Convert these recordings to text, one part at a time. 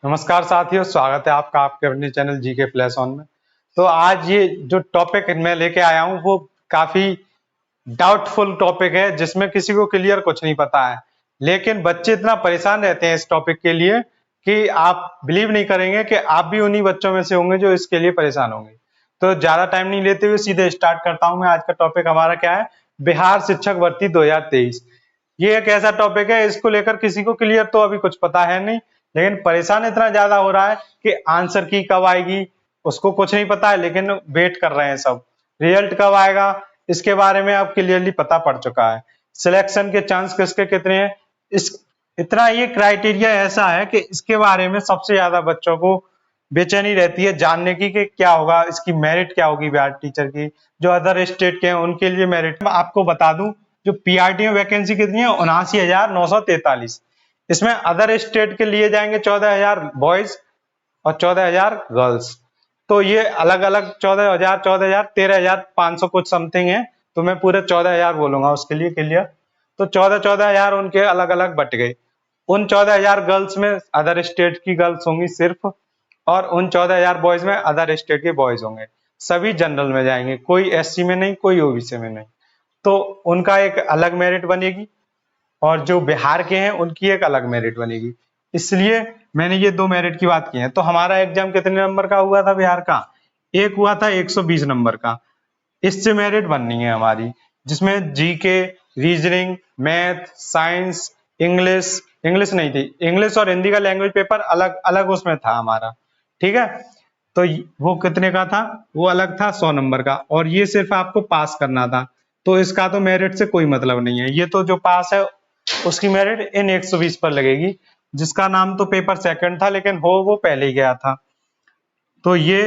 नमस्कार साथियों, स्वागत है आपका आपके अपने चैनल जीके फ्लैश ऑन में। तो आज ये जो टॉपिक मैं लेके आया हूँ वो काफी डाउटफुल टॉपिक है, जिसमें किसी को क्लियर कुछ नहीं पता है। लेकिन बच्चे इतना परेशान रहते हैं इस टॉपिक के लिए कि आप बिलीव नहीं करेंगे कि आप भी उन्हीं बच्चों में से होंगे जो इसके लिए परेशान होंगे। तो ज्यादा टाइम नहीं लेते हुए सीधे स्टार्ट करता हूँ मैं। आज का टॉपिक हमारा क्या है? बिहार शिक्षक भर्ती 2023। ये एक ऐसा टॉपिक है, इसको लेकर किसी को क्लियर तो अभी कुछ पता है नहीं, लेकिन परेशान इतना ज्यादा हो रहा है कि आंसर की कब आएगी उसको कुछ नहीं पता है, लेकिन वेट कर रहे हैं सब। रिजल्ट कब आएगा इसके बारे में अब क्लियरली पता पड़ चुका है। सिलेक्शन के चांस किसके कितने हैं, इस इतना ये क्राइटेरिया ऐसा है कि इसके बारे में सबसे ज्यादा बच्चों को बेचैनी रहती है जानने की कि क्या होगा, इसकी मेरिट क्या होगी बिहार टीचर की। जो अदर स्टेट के हैं उनके लिए मेरिट आपको बता दूं, जो पीआरटी में वैकेंसी कितनी है? 79,943। इसमें अदर स्टेट के लिए जाएंगे 14,000 बॉयज और 14,000 गर्ल्स। तो ये अलग अलग 14,000 14,000 13,500 कुछ समथिंग है। तो मैं पूरे 14,000 बोलूंगा उसके लिए क्लियर। तो 14,000 उनके अलग अलग बट गए। उन 14,000 गर्ल्स में अदर स्टेट की गर्ल्स होंगी सिर्फ, और उन 14,000 बॉयज में अदर स्टेट के बॉयज होंगे। सभी जनरल में जाएंगे, कोई एससी में नहीं, कोई ओबीसी में नहीं। तो उनका एक अलग मेरिट बनेगी और जो बिहार के हैं उनकी एक अलग मेरिट बनेगी। इसलिए मैंने ये दो मेरिट की बात की है। तो हमारा एग्जाम कितने नंबर का हुआ था बिहार का? एक हुआ था 120 नंबर का। इससे मेरिट बननी है हमारी, जिसमें GK, reasoning, math, science, English English नहीं थी, इंग्लिश और हिंदी का लैंग्वेज पेपर अलग अलग उसमें था हमारा। ठीक है। तो वो कितने का था? वो अलग था 100 नंबर का, और ये सिर्फ आपको पास करना था। तो इसका तो मेरिट से कोई मतलब नहीं है। ये तो जो पास है उसकी मेरिट इन 120 पर लगेगी, जिसका नाम तो पेपर सेकंड था लेकिन हो वो पहले ही गया था। तो ये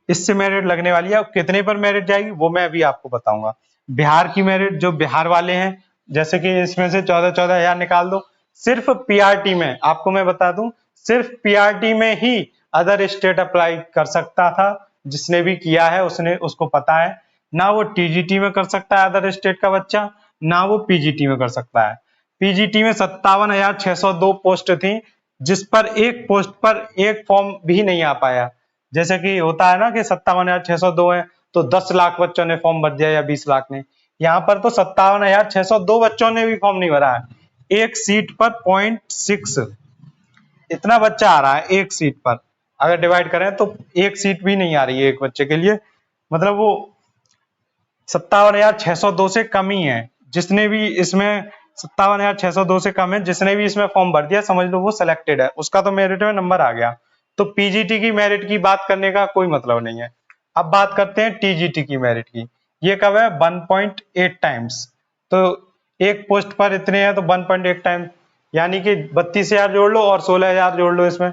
इससे मेरिट लगने वाली है। कितने पर मेरिट जाएगी वो मैं अभी आपको बताऊंगा। बिहार की मेरिट, जो बिहार वाले हैं, जैसे कि इसमें से 14,000 निकाल दो। सिर्फ पीआरटी में आपको मैं बता दूं, सिर्फ पीआरटी में ही अदर स्टेट अप्लाई कर सकता था। जिसने भी किया है उसने उसको पता है। ना वो टीजीटी में कर सकता है अदर स्टेट का बच्चा, ना वो पीजीटी में कर सकता है। पीजीटी में 57,602 पोस्ट थी, जिस पर एक पोस्ट पर एक फॉर्म भी नहीं आ पाया। जैसे कि होता है ना कि 57,602 है तो 10 लाख बच्चों ने फॉर्म भर दिया या 20 लाख ने। यहाँ पर तो 57,602 बच्चों ने भी फॉर्म नहीं भरा है। एक सीट पर 0.6 इतना बच्चा आ रहा है एक सीट पर। अगर डिवाइड करें तो एक सीट भी नहीं आ रही है एक बच्चे के लिए। मतलब वो 57,602 से कम ही है। जिसने भी इसमें 57,602 से कम है, जिसने भी इसमें फॉर्म भर दिया समझ लो वो सिलेक्टेड है, उसका तो मेरिट में नंबर आ गया। तो पीजीटी की मेरिट की बात करने का कोई मतलब नहीं है। अब बात करते हैं टीजीटी की मेरिट की। ये कब है? 1.8 टाइम्स। तो एक पोस्ट पर इतने हैं तो 1.8 टाइम्स, यानी कि 32,000 जोड़ लो और 16,000 जोड़ लो इसमें।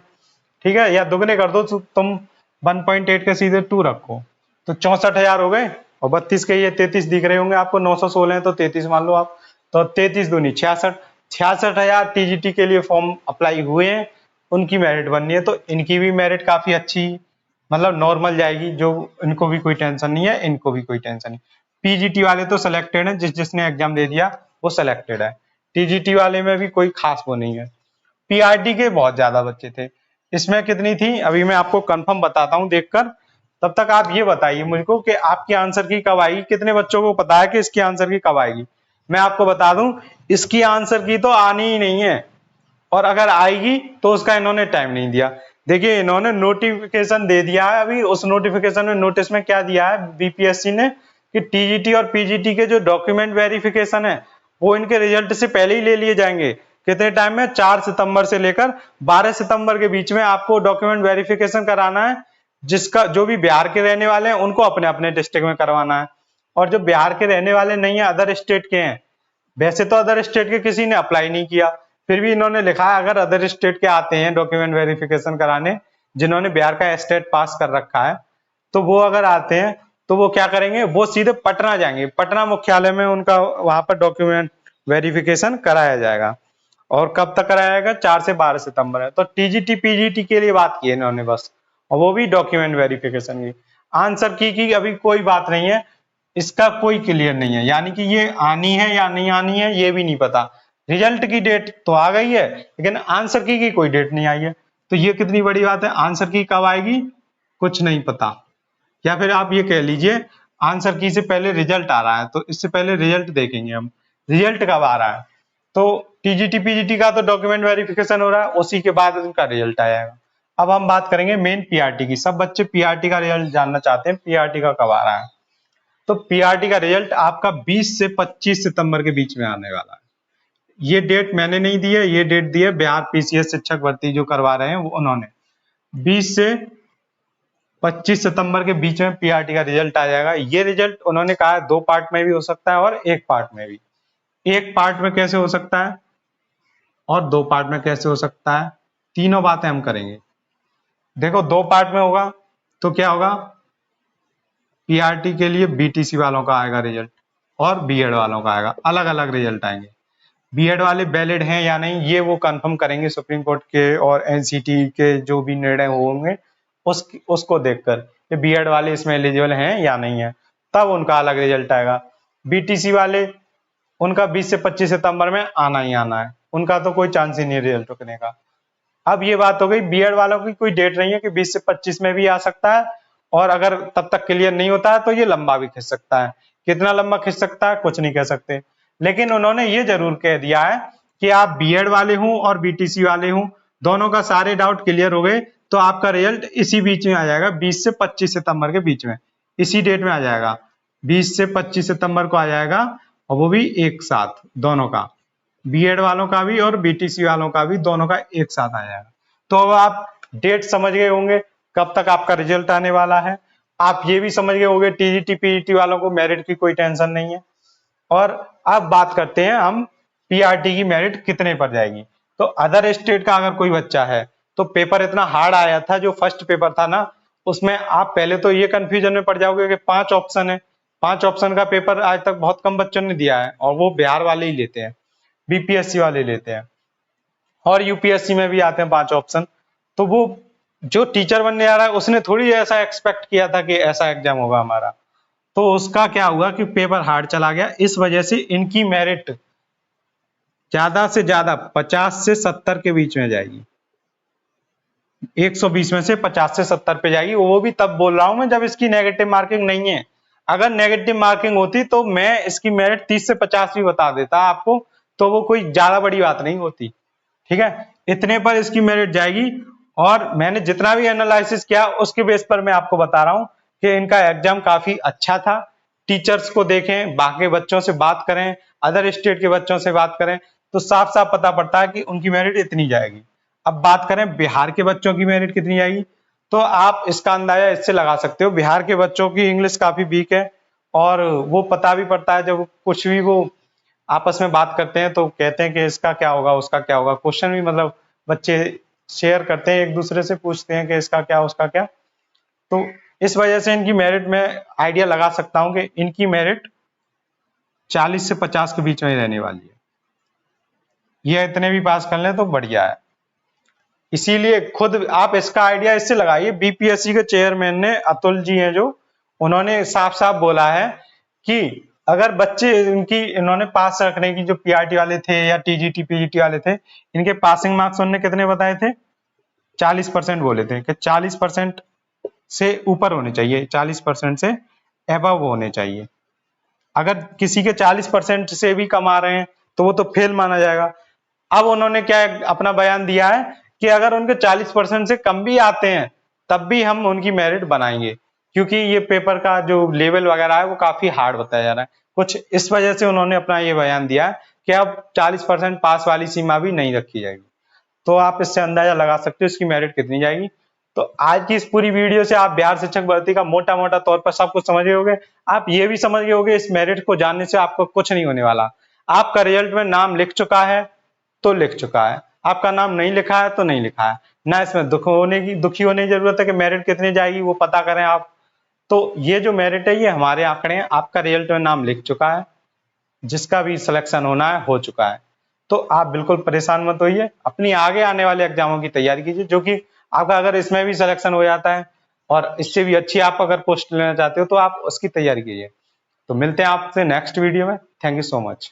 ठीक है, या दुगने कर दो तो तुम 1.8 के सीधे 2 रखो तो 64,000 हो गए। और 32 के ये 33 दिख रहे होंगे आपको, 916 है तो 33 मान लो आप। तो 33 दूनी 66, 66,000 टीजीटी के लिए फॉर्म अप्लाई हुए हैं, उनकी मेरिट बननी है। तो इनकी भी मेरिट काफी अच्छी, मतलब नॉर्मल जाएगी। जो इनको भी कोई टेंशन नहीं है, इनको भी कोई टेंशन नहीं। पीजीटी वाले तो सिलेक्टेड है, जिसने एग्जाम दे दिया वो सिलेक्टेड है। टीजीटी वाले में भी कोई खास वो नहीं है। पीआरटी के बहुत ज्यादा बच्चे थे। इसमें कितनी थी अभी मैं आपको कंफर्म बताता हूं देखकर। तब तक आप ये बताइए मुझको कि आपकी आंसर की कब आएगी। कितने बच्चों को पता है कि इसकी आंसर की कब आएगी? मैं आपको बता दूं, इसकी आंसर की तो आनी ही नहीं है, और अगर आएगी तो उसका इन्होंने टाइम नहीं दिया। देखिए इन्होंने नोटिफिकेशन दे दिया है अभी। उस नोटिफिकेशन में नोटिस में क्या दिया है बीपीएससी ने कि टीजीटी और पीजीटी के जो डॉक्यूमेंट वेरिफिकेशन है वो इनके रिजल्ट से पहले ही ले लिए जाएंगे। कितने टाइम में? 4 सितंबर से लेकर 12 सितंबर के बीच में आपको डॉक्यूमेंट वेरिफिकेशन कराना है। जिसका जो भी बिहार के रहने वाले हैं उनको अपने अपने डिस्ट्रिक्ट में करवाना है, और जो बिहार के रहने वाले नहीं है अदर स्टेट के हैं, वैसे तो अदर स्टेट के किसी ने अप्लाई नहीं किया, फिर भी इन्होंने लिखा है अगर अदर स्टेट के आते हैं डॉक्यूमेंट वेरिफिकेशन कराने, जिन्होंने बिहार का स्टेट पास कर रखा है, तो वो अगर आते हैं तो वो क्या करेंगे? वो सीधे पटना जाएंगे। पटना मुख्यालय में उनका वहां पर डॉक्यूमेंट वेरिफिकेशन कराया जाएगा। और कब तक कराया जाएगा? 4 से 12 सितंबर है। तो टीजीटी पीजीटी के लिए बात की है इन्होंने बस, और वो भी डॉक्यूमेंट वेरिफिकेशन की। आंसर की अभी कोई बात नहीं है, इसका कोई क्लियर नहीं है। यानी कि ये आनी है या नहीं आनी है ये भी नहीं पता। रिजल्ट की डेट तो आ गई है लेकिन आंसर की कोई डेट नहीं आई है। तो ये कितनी बड़ी बात है। आंसर की कब आएगी कुछ नहीं पता, या फिर आप ये कह लीजिए आंसर की से पहले रिजल्ट आ रहा है, तो इससे पहले रिजल्ट देखेंगे हम, रिजल्ट कब आ रहा है। तो टीजीटी पीजीटी का तो डॉक्यूमेंट वेरिफिकेशन हो रहा है, उसी के बाद उनका रिजल्ट आएगा। अब हम बात करेंगे मेन पीआरटी की। सब बच्चे पीआरटी का रिजल्ट जानना चाहते हैं, पीआरटी का कब आ रहा है। तो पीआरटी का रिजल्ट आपका 20 से 25 सितंबर के बीच में आने वाला है। ये डेट मैंने नहीं दी है, ये डेट दी है बिहार पीसीएस शिक्षक भर्ती जो करवा रहे हैं वो उन्होंने। 20 से 25 सितंबर के बीच में पीआरटी का रिजल्ट आ जाएगा। ये रिजल्ट उन्होंने कहा है 2 पार्ट में भी हो सकता है और 1 पार्ट में भी। 1 पार्ट में कैसे हो सकता है और 2 पार्ट में कैसे हो सकता है, तीनों बातें हम करेंगे। देखो 2 पार्ट में होगा तो क्या होगा, पीआरटी के लिए बीटीसी वालों का आएगा रिजल्ट और बीएड वालों का आएगा, अलग अलग रिजल्ट आएंगे। बीएड वाले वैलिड हैं या नहीं ये वो कंफर्म करेंगे सुप्रीम कोर्ट के और एनसीटी के जो भी निर्णय होंगे उसको देखकर कि बीएड वाले इसमें एलिजिबल हैं या नहीं है, तब उनका अलग रिजल्ट आएगा। बीटीसी वाले उनका 20 से 25 सितंबर में आना ही आना है, उनका तो कोई चांस ही नहीं है रिजल्ट रुकने का। अब ये बात हो गई, बीएड वालों की कोई डेट नहीं है कि 20 से 25 में भी आ सकता है, और अगर तब तक क्लियर नहीं होता है तो ये लंबा भी खिंच सकता है। कितना लंबा खिंच सकता है कुछ नहीं कह सकते, लेकिन उन्होंने ये जरूर कह दिया है कि आप बीएड वाले हों और बीटीसी वाले हों, दोनों का सारे डाउट क्लियर हो गए तो आपका रिजल्ट इसी बीच में आ जाएगा, 20 से 25 सितंबर के बीच में, इसी डेट में आ जाएगा। 20 से 25 सितंबर को आ जाएगा, और वो भी एक साथ, दोनों का, बीएड वालों का भी और बीटीसी वालों का भी, दोनों का एक साथ आ जाएगा। तो अब आप डेट समझ गए होंगे कब तक आपका रिजल्ट आने वाला है। आप ये भी समझ गए होंगे टीजीटी पीजीटी वालों को मेरिट की कोई टेंशन नहीं है। और अब बात करते हैं हम पीआरटी की मेरिट कितने पर जाएगी। तो अदर स्टेट का अगर कोई बच्चा है तो पेपर इतना हार्ड आया था, जो फर्स्ट पेपर था ना, उसमें आप पहले तो ये कंफ्यूजन में पड़ जाओगे कि 5 ऑप्शन है, 5 ऑप्शन का पेपर आज तक बहुत कम बच्चों ने दिया है, और वो बिहार वाले ही लेते हैं, बीपीएससी वाले लेते हैं, और यूपीएससी में भी आते हैं 5 ऑप्शन। तो वो जो टीचर बनने जा रहा है उसने थोड़ी ऐसा एक्सपेक्ट किया था कि ऐसा एग्जाम होगा हमारा, तो उसका क्या हुआ कि पेपर हार्ड चला गया। इस वजह से इनकी मेरिट ज्यादा से ज्यादा 50 से 70 के बीच में जाएगी, 120 में से 50 से 70 पे जाएगी। वो भी तब बोल रहा हूं मैं जब इसकी नेगेटिव मार्किंग नहीं है। अगर नेगेटिव मार्किंग होती तो मैं इसकी मेरिट 30 से 50 भी बता देता आपको, तो वो कोई ज्यादा बड़ी बात नहीं होती। ठीक है, इतने पर इसकी मेरिट जाएगी। और मैंने जितना भी एनालिसिस किया उसके बेस पर मैं आपको बता रहा हूं कि इनका एग्जाम काफी अच्छा था। टीचर्स को देखें, बाकी बच्चों से बात करें, अदर स्टेट के बच्चों से बात करें, तो साफ साफ पता पड़ता है कि उनकी मेरिट इतनी जाएगी। अब बात करें बिहार के बच्चों की मेरिट कितनी जाएगी, तो आप इसका अंदाजा इससे लगा सकते हो। बिहार के बच्चों की इंग्लिश काफी वीक है, और वो पता भी पड़ता है जब कुछ भी वो आपस में बात करते हैं तो कहते हैं कि इसका क्या होगा उसका क्या होगा। क्वेश्चन भी मतलब बच्चे शेयर करते हैं, एक दूसरे से पूछते हैं कि इसका क्या उसका क्या। तो इस वजह से इनकी मेरिट में आइडिया लगा सकता हूं कि इनकी मेरिट 40 से 50 के बीच में रहने वाली है। ये इतने भी पास कर लें तो बढ़िया है। इसीलिए खुद आप इसका आइडिया इससे लगाइए। बीपीएससी के चेयरमैन ने अतुल जी हैं जो, उन्होंने साफ साफ बोला है कि अगर बच्चे इन्होंने पास रखने की, जो पीआरटी वाले थे या टीजीटी पीजीटी वाले थे, इनके पासिंग मार्क्स उन्होंने कितने बताए थे, 40% बोले थे कि 40% से ऊपर होने चाहिए, 40% से एबव होने चाहिए। अगर किसी के 40% से भी कम आ रहे हैं तो वो तो फेल माना जाएगा। अब उन्होंने क्या अपना बयान दिया है कि अगर उनके 40% से कम भी आते हैं तब भी हम उनकी मेरिट बनाएंगे, क्योंकि ये पेपर का जो लेवल वगैरह है वो काफी हार्ड बताया जा रहा है। कुछ इस वजह से उन्होंने अपना ये बयान दिया है कि अब 40% पास वाली सीमा भी नहीं रखी जाएगी। तो आप इससे अंदाजा लगा सकते हो इसकी मेरिट कितनी जाएगी। तो आज की इस पूरी वीडियो से आप बिहार शिक्षक भर्ती का मोटा मोटा तौर पर सब कुछ समझ गए होंगे। आप ये भी समझ गए होंगे इस मेरिट को जानने से आपको कुछ नहीं होने वाला। आपका रिजल्ट में नाम लिख चुका है तो लिख चुका है, आपका नाम नहीं लिखा है तो नहीं लिखा है ना। इसमें दुखी होने की जरूरत है कि मेरिट कितनी जाएगी वो पता करें आप। तो ये जो मेरिट है ये हमारे आंकड़े हैं, आपका रिजल्ट में नाम लिख चुका है, जिसका भी सिलेक्शन होना है हो चुका है। तो आप बिल्कुल परेशान मत होइए, अपनी आगे आने वाले एग्जामों की तैयारी कीजिए, जो कि आपका अगर इसमें भी सिलेक्शन हो जाता है और इससे भी अच्छी आप अगर पोस्ट लेना चाहते हो तो आप उसकी तैयारी कीजिए। तो मिलते हैं आपसे नेक्स्ट वीडियो में। Thank you so much.